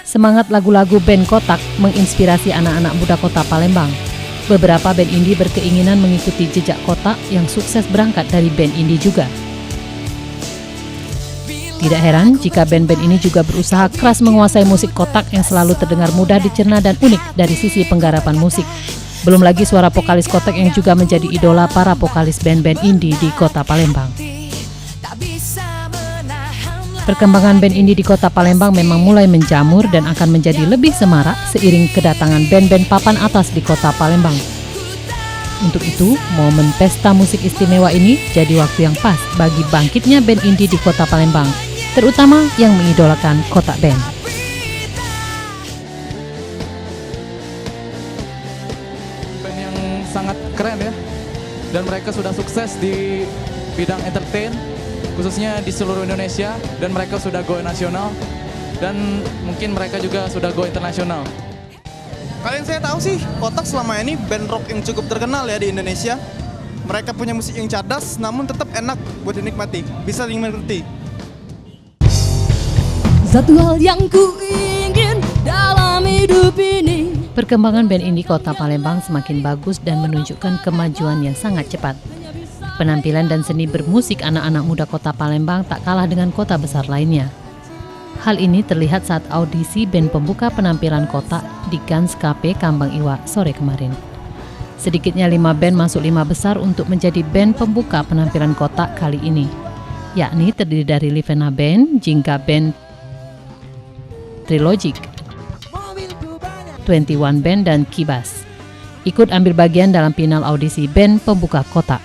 Semangat lagu-lagu band Kotak menginspirasi anak-anak muda kota Palembang. Beberapa band indie berkeinginan mengikuti jejak Kotak yang sukses berangkat dari band indie juga. Tidak heran jika band-band ini juga berusaha keras menguasai musik Kotak yang selalu terdengar mudah dicerna dan unik dari sisi penggarapan musik. Belum lagi suara vokalis Kotak yang juga menjadi idola para vokalis band-band indie di kota Palembang. Perkembangan band indie di kota Palembang memang mulai menjamur dan akan menjadi lebih semarak seiring kedatangan band-band papan atas di kota Palembang. Untuk itu, momen pesta musik istimewa ini jadi waktu yang pas bagi bangkitnya band indie di kota Palembang, terutama yang mengidolakan Kotak Band. Band yang sangat keren ya, dan mereka sudah sukses di bidang entertain, khususnya di seluruh Indonesia, dan mereka sudah go nasional, dan mungkin mereka juga sudah go internasional. Kalian saya tahu sih, Kotak selama ini band rock yang cukup terkenal ya di Indonesia. Mereka punya musik yang cadas, namun tetap enak buat dinikmati, bisa dimengerti. Satu hal yang ku ingin dalam hidup ini. Perkembangan band indie kota Palembang semakin bagus dan menunjukkan kemajuan yang sangat cepat. Penampilan dan seni bermusik anak-anak muda kota Palembang tak kalah dengan kota besar lainnya. Hal ini terlihat saat audisi band pembuka penampilan Kotak di Gans Cafe Kambang Iwa sore kemarin. Sedikitnya 5 band masuk 5 besar untuk menjadi band pembuka penampilan Kotak kali ini, yakni terdiri dari Livena Band, Jingga Band, Trilogic, 21 Band, dan Kibas. Ikut ambil bagian dalam final audisi band pembuka Kotak.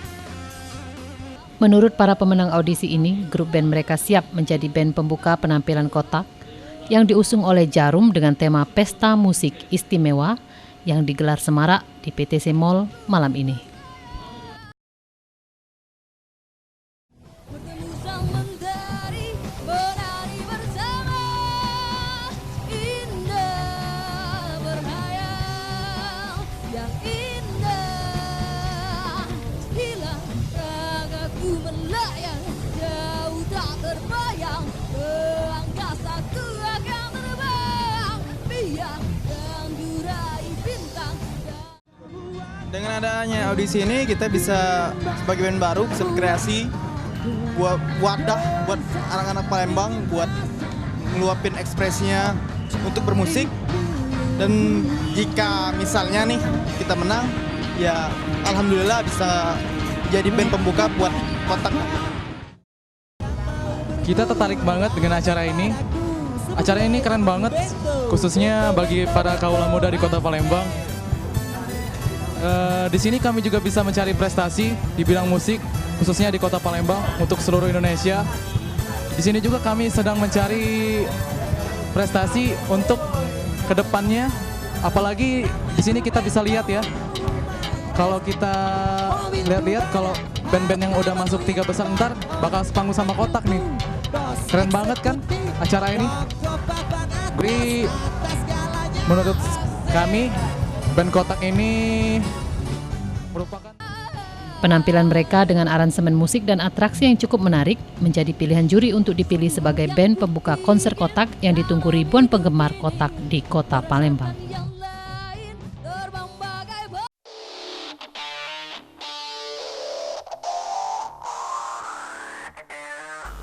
Menurut para pemenang audisi ini, grup band mereka siap menjadi band pembuka penampilan Kotak yang diusung oleh Jarum dengan tema Pesta Musik Istimewa yang digelar semarak di PTC Mall malam ini. Dengan adanya audisi ini kita bisa sebagai band baru bisa berkreasi, buat wadah buat anak-anak Palembang buat ngeluapin ekspresinya untuk bermusik. Dan jika misalnya nih kita menang, ya alhamdulillah bisa jadi band pembuka buat Kotak. Kita tertarik banget dengan acara ini. Acara ini keren banget, khususnya bagi para kaula muda di kota Palembang. Di sini kami juga bisa mencari prestasi di bidang musik, khususnya di kota Palembang untuk seluruh Indonesia. Di sini juga kami sedang mencari prestasi untuk kedepannya, apalagi di sini kita bisa lihat ya, kalau kita lihat-lihat kalau band-band yang udah masuk 3 besar ntar bakal sepanggung sama Kotak nih. Keren banget kan acara ini. Jadi menurut kami band Kotak ini merupakan penampilan mereka dengan aransemen musik dan atraksi yang cukup menarik menjadi pilihan juri untuk dipilih sebagai band pembuka konser Kotak yang ditunggu ribuan penggemar Kotak di kota Palembang.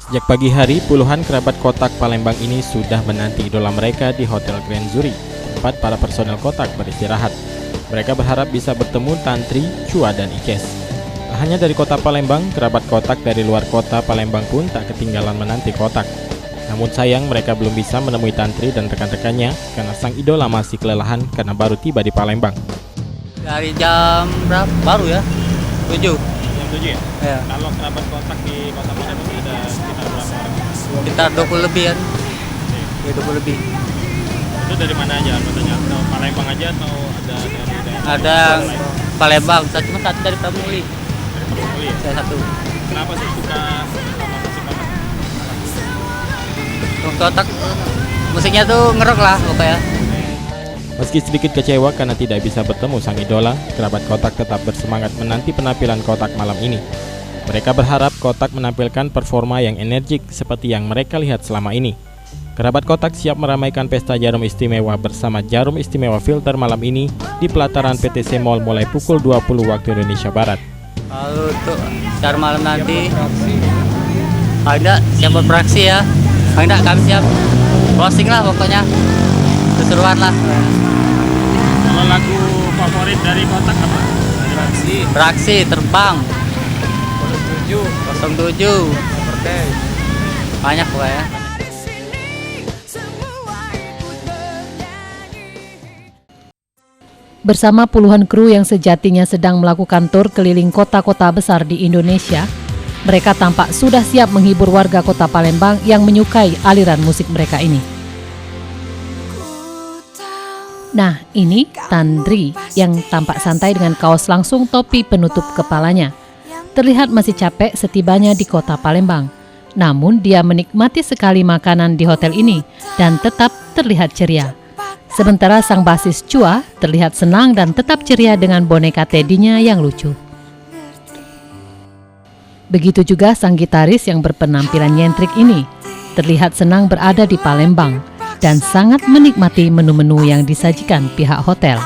Sejak pagi hari, puluhan kerabat Kotak Palembang ini sudah menanti idola mereka di Hotel Grand Zuri, tempat para personel Kotak beristirahat. Mereka berharap bisa bertemu Tantri, Chua, dan Ikes. Tak hanya dari kota Palembang, kerabat Kotak dari luar kota Palembang pun tak ketinggalan menanti Kotak. Namun sayang mereka belum bisa menemui Tantri dan rekan-rekannya karena sang idola masih kelelahan karena baru tiba di Palembang. Dari jam berapa? Baru ya? 7. Jam 7 ya? Ya. Kalau kerabat Kotak di kota Palembang ada sekitar berapa orang? Sekitar 20 lebih kan? Ya 20 lebih. Itu dari mana aja anggotanya? Atau Palembang aja atau ada dari daerah? Ada Palembang, cuma satu dari Pramuli. Dari Palembang ya? Saya satu. Kenapa sih suka sama musik Kotak? Kotak musiknya tuh ngerok lah pokoknya. Meski sedikit kecewa karena tidak bisa bertemu sang idola, kerabat Kotak tetap bersemangat menanti penampilan Kotak malam ini. Mereka berharap Kotak menampilkan performa yang energik seperti yang mereka lihat selama ini. Kerabat Kotak siap meramaikan pesta Jarum Istimewa bersama Jarum Istimewa Filter malam ini di pelataran PTC Mall mulai pukul 20 waktu Indonesia Barat. Kalau untuk acara malam nanti, ada siap beraksi ya. Ada kami siap closing lah pokoknya. Keseruan lah. Kalau lagu favorit dari Kotak apa? Beraksi terbang 07. Banyak pokoknya. Bersama puluhan kru yang sejatinya sedang melakukan tur keliling kota-kota besar di Indonesia, mereka tampak sudah siap menghibur warga kota Palembang yang menyukai aliran musik mereka ini. Nah, ini Tandri yang tampak santai dengan kaos langsung topi penutup kepalanya. Terlihat masih capek setibanya di kota Palembang. Namun dia menikmati sekali makanan di hotel ini dan tetap terlihat ceria. Sementara sang basis Chua terlihat senang dan tetap ceria dengan boneka Teddy-nya yang lucu. Begitu juga sang gitaris yang berpenampilan nyentrik ini terlihat senang berada di Palembang dan sangat menikmati menu-menu yang disajikan pihak hotel.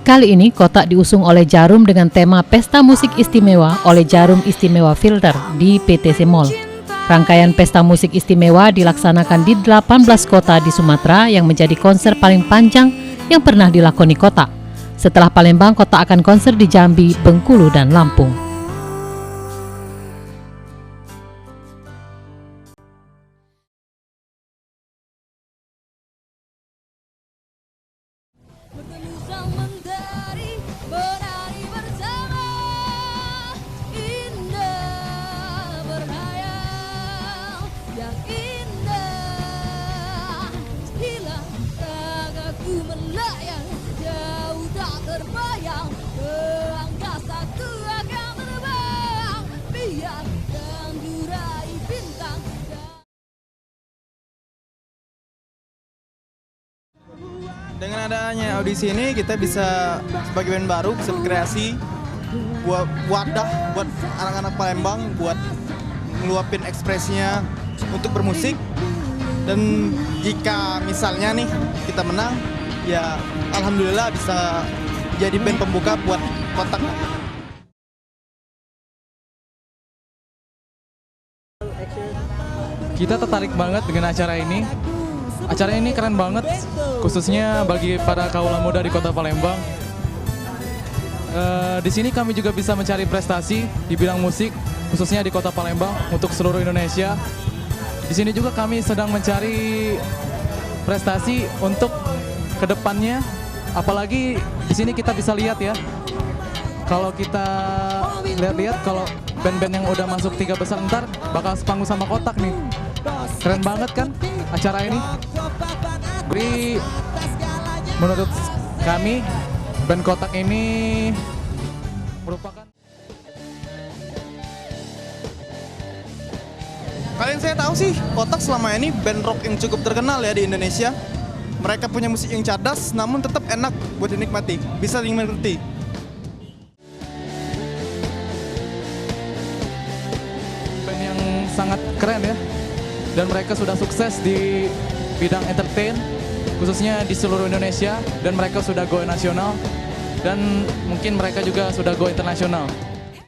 Kali ini Kotak diusung oleh Jarum dengan tema Pesta Musik Istimewa oleh Jarum Istimewa Filter di PTC Mall. Rangkaian pesta musik istimewa dilaksanakan di 18 kota di Sumatera yang menjadi konser paling panjang yang pernah dilakoni Kotak. Setelah Palembang, Kotak akan konser di Jambi, Bengkulu, dan Lampung. Dengan adanya audisi ini kita bisa sebagai band baru bisa berkreasi buat wadah buat anak-anak Palembang buat ngeluapin ekspresinya untuk bermusik. Dan jika misalnya nih kita menang, ya alhamdulillah bisa jadi band pembuka buat Kotak. Kita tertarik banget dengan acara ini. Acara ini keren banget, khususnya bagi para kaula muda di kota Palembang. Di sini kami juga bisa mencari prestasi di bidang musik, khususnya di kota Palembang untuk seluruh Indonesia. Di sini juga kami sedang mencari prestasi untuk kedepannya. Apalagi di sini kita bisa lihat ya, kalau kita lihat-lihat kalau band-band yang udah masuk 3 besar ntar bakal sepanggung sama Kotak nih. Keren banget kan acara ini. Jadi menurut kami band Kotak ini merupakan Kalian saya tahu sih Kotak selama ini band rock yang cukup terkenal ya di Indonesia. Mereka punya musik yang cadas namun tetap enak buat dinikmati, bisa dimengerti. band yang sangat keren ya. Dan mereka sudah sukses di bidang entertain, khususnya di seluruh Indonesia. Dan mereka sudah go nasional, dan mungkin mereka juga sudah go internasional.